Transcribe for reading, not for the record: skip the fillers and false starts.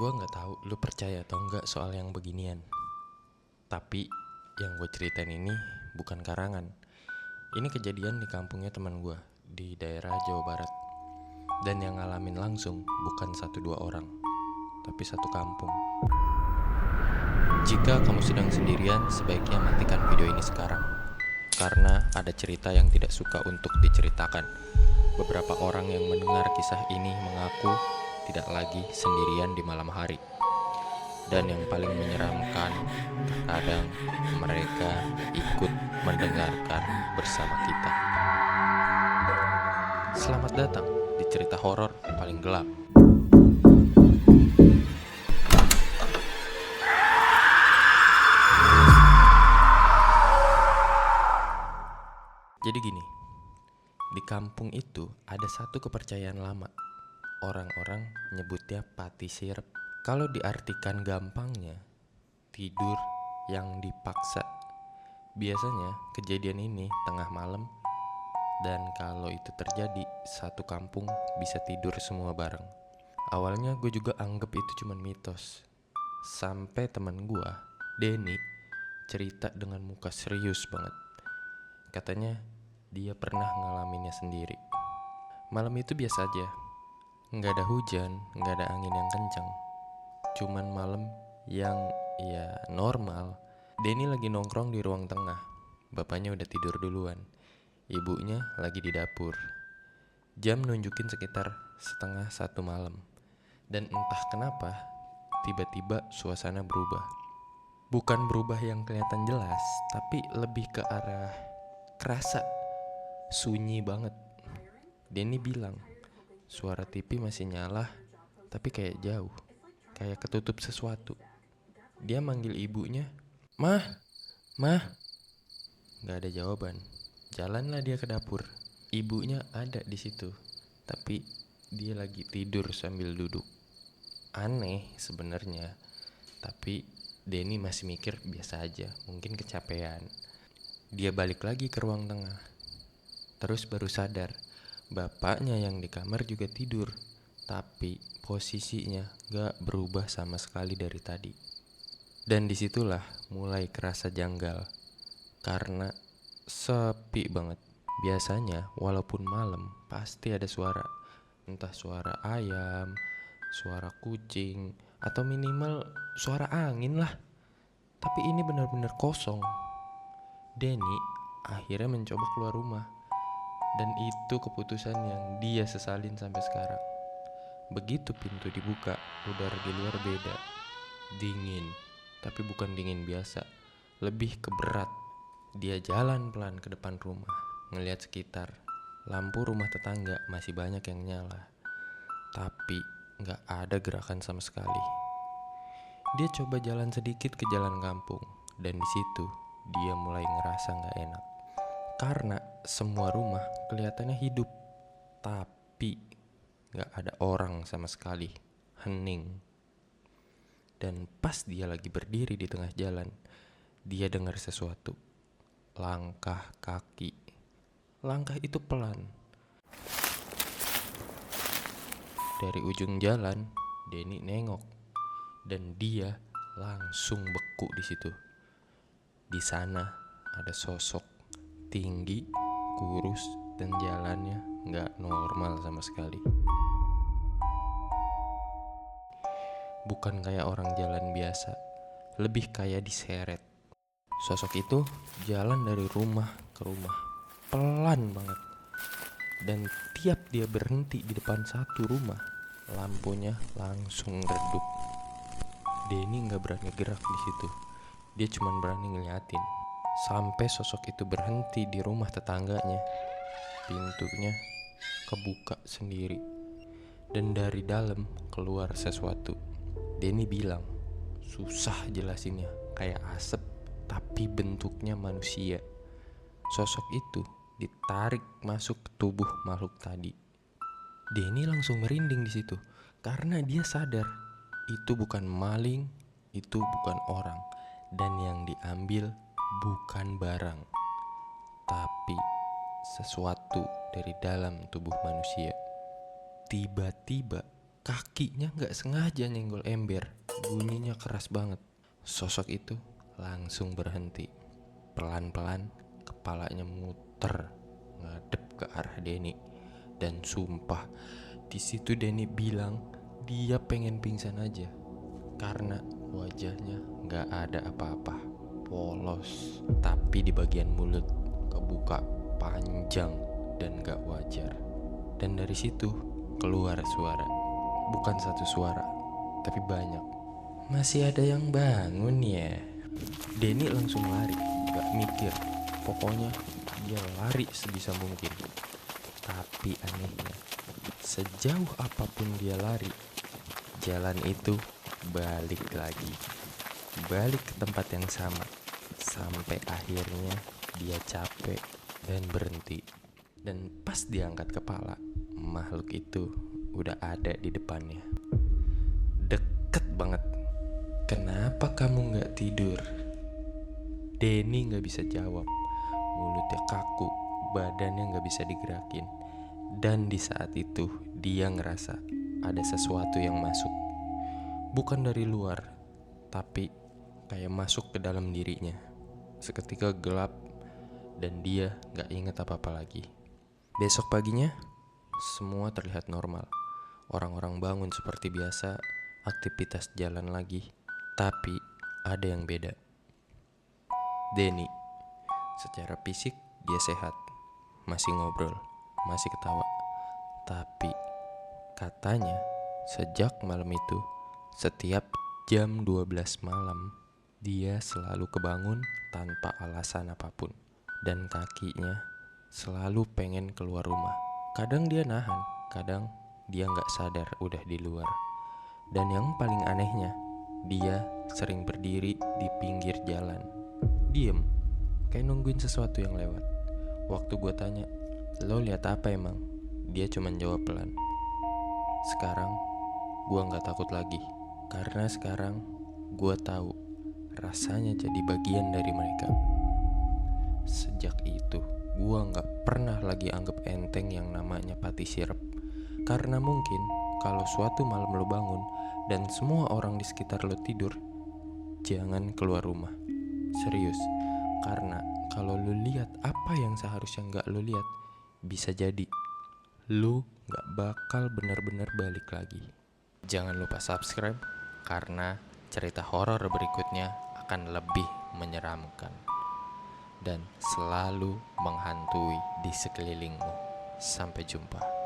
Gue nggak tahu lu percaya atau enggak soal yang beginian. Tapi yang gue ceritain ini bukan karangan. Ini kejadian di kampungnya teman gue di daerah Jawa Barat. Dan yang ngalamin langsung bukan 1-2 orang, tapi satu kampung. Jika kamu sedang sendirian, sebaiknya matikan video ini sekarang. Karena ada cerita yang tidak suka untuk diceritakan. Beberapa orang yang mendengar kisah ini mengaku tidak lagi sendirian di malam hari. Dan yang paling menyeramkan, terkadang mereka ikut mendengarkan bersama kita. Selamat datang di cerita horor paling gelap. Jadi gini, di kampung itu ada satu kepercayaan lama. Orang-orang nyebutnya pati sirep. Kalau diartikan gampangnya, tidur yang dipaksa. Biasanya kejadian ini tengah malam, dan kalau itu terjadi, satu kampung bisa tidur semua bareng. Awalnya gue juga anggap itu cuma mitos. Sampai teman gue, Denny, cerita dengan muka serius banget. Katanya dia pernah ngalaminnya sendiri. Malam itu biasa aja, nggak ada hujan, nggak ada angin yang kencang. Cuman malam yang ya normal. Denny lagi nongkrong di ruang tengah. Bapaknya udah tidur duluan. Ibunya lagi di dapur. Jam nunjukin sekitar 1:30 malam. Dan entah kenapa, tiba-tiba suasana berubah. Bukan berubah yang kelihatan jelas, tapi lebih ke arah kerasa sunyi banget. Denny bilang, suara TV masih nyala, tapi kayak jauh, kayak ketutup sesuatu. Dia manggil ibunya, "Mah, mah." Gak ada jawaban. Jalanlah dia ke dapur. Ibunya ada di situ, tapi dia lagi tidur sambil duduk. Aneh sebenarnya, tapi Denny masih mikir biasa aja, mungkin kecapean. Dia balik lagi ke ruang tengah. Terus baru sadar, bapaknya yang di kamar juga tidur, tapi posisinya gak berubah sama sekali dari tadi. Dan disitulah mulai kerasa janggal, karena sepi banget. Biasanya walaupun malam pasti ada suara, entah suara ayam, suara kucing, atau minimal suara angin lah. Tapi ini benar-benar kosong. Denny akhirnya mencoba keluar rumah, dan itu keputusan yang dia sesalin sampai sekarang. Begitu pintu dibuka, udara di luar beda. Dingin, tapi bukan dingin biasa, lebih ke berat. Dia jalan pelan ke depan rumah, ngeliat sekitar. Lampu rumah tetangga masih banyak yang nyala, tapi gak ada gerakan sama sekali. Dia coba jalan sedikit ke jalan kampung, dan di situ dia mulai ngerasa gak enak. Karena semua rumah kelihatannya hidup, tapi gak ada orang sama sekali, hening. Dan pas dia lagi berdiri di tengah jalan, dia dengar sesuatu. Langkah kaki. Langkah itu pelan. Dari ujung jalan, Denny nengok, dan dia langsung beku di situ. Di sana ada sosok tinggi, kurus, dan jalannya nggak normal sama sekali. Bukan kayak orang jalan biasa, lebih kayak diseret. Sosok itu jalan dari rumah ke rumah, pelan banget. Dan tiap dia berhenti di depan satu rumah, lampunya langsung redup. Denny nggak berani gerak di situ. Dia cuma berani ngeliatin. Sampai sosok itu berhenti di rumah tetangganya. Pintunya kebuka sendiri, dan dari dalam keluar sesuatu. Denny bilang, susah jelasinnya, kayak asap tapi bentuknya manusia. Sosok itu ditarik masuk ke tubuh makhluk tadi. Denny langsung merinding di situ karena dia sadar itu bukan maling, itu bukan orang, dan yang diambil bukan barang, tapi sesuatu dari dalam tubuh manusia. Tiba-tiba kakinya gak sengaja nyenggol ember. Bunyinya keras banget. Sosok itu langsung berhenti. Pelan-pelan kepalanya muter ngadep ke arah Denny. Dan sumpah, di situ Denny bilang dia pengen pingsan aja karena wajahnya gak ada apa-apa, polos, tapi di bagian mulut kebuka panjang dan gak wajar. Dan dari situ keluar suara, bukan satu suara, tapi banyak. Masih ada yang bangun ya? Denny langsung lari, gak mikir. Pokoknya dia lari sebisa mungkin. Tapi anehnya, sejauh apapun dia lari, jalan itu balik lagi. Balik ke tempat yang sama. Sampai akhirnya dia capek dan berhenti. Dan pas diangkat kepala, makhluk itu udah ada di depannya. Deket banget. Kenapa kamu gak tidur? Denny gak bisa jawab. Mulutnya kaku, badannya gak bisa digerakin. Dan di saat itu dia ngerasa ada sesuatu yang masuk. Bukan dari luar, tapi kayak masuk ke dalam dirinya. Seketika gelap dan dia gak ingat apa-apa lagi. Besok paginya semua terlihat normal. Orang-orang bangun seperti biasa, aktivitas jalan lagi. Tapi ada yang beda. Denny, secara fisik dia sehat, masih ngobrol, masih ketawa. Tapi katanya sejak malam itu, setiap jam 12 malam dia selalu kebangun tanpa alasan apapun. Dan kakinya selalu pengen keluar rumah. Kadang dia nahan, kadang dia gak sadar udah di luar. Dan yang paling anehnya, dia sering berdiri di pinggir jalan, diem, kayak nungguin sesuatu yang lewat. Waktu gue tanya, lo lihat apa emang? Dia cuman jawab pelan, sekarang gue gak takut lagi. Karena sekarang gue tahu rasanya jadi bagian dari mereka. Sejak itu gue gak pernah lagi anggap enteng yang namanya pati sirep. Karena mungkin kalau suatu malam lo bangun dan semua orang di sekitar lo tidur, jangan keluar rumah. Serius, karena kalau lo lihat apa yang seharusnya gak lo lihat, bisa jadi lo gak bakal benar-benar balik lagi. Jangan lupa subscribe, karena cerita horor berikutnya akan lebih menyeramkan dan selalu menghantui di sekelilingmu. Sampai jumpa.